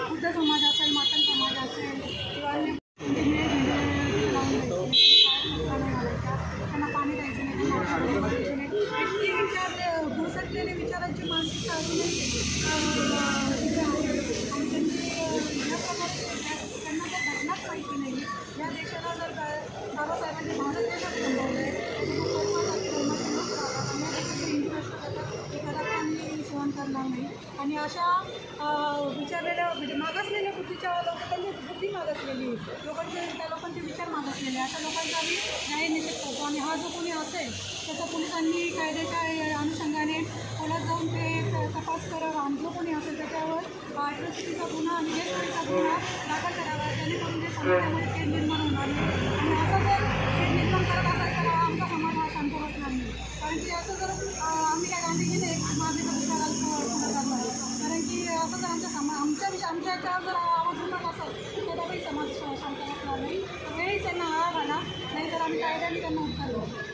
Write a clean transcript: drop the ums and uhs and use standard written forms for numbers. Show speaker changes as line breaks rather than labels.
बुद्ध समाज असेल, मातंग समाज असेल किंवा त्यांना पाणी द्यायचं नाही, इतकी घुसटलेले विचारांची मानसिकता अजूनही आणि त्यांना जर घटनाच माहिती नाही. या देशाला जर बाबासाहेबांनी भारत देशात थांबवलं आहे, हिंदू राष्ट्र सहन करणार नाही. आणि अशा विचारलेल्या म्हणजे मागासलेल्या बुद्धीच्या लोकांनी बुद्धी मागासलेली त्या लोकांचे विचार मागासलेले अशा लोकांचा आम्ही न्याय निषेध करतो. आणि हा जो कोणी असेल त्याचा पोलिसांनी कायद्याच्या अनुषंगाने खोलात जाऊन ते तपास करावा आणि जो कोणी असेल त्याच्यावर अॅट्रॉसिटीचा गुन्हा आणि हेरफेरीचा गुन्हा दाखल करावा, जेणेकरून जे समाजामध्ये तेढ निर्माण होणार नाही. आणि असं जर तेढ निर्माण करत असेल तर आमचा समाज हा शांत बसणार नाही. कारण की असं जर आम्ही काय गांधीजीने मागणी विचारायला पुढं करणार, कारण की असं जर आमच्या याच्यावर जर आवाज उठत असेल तर तरी समाज शांत बसणार नाही. वेळीच त्यांना आळा घाला, नाहीतर आम्ही कायद्याने त्यांना उत्तर देऊ.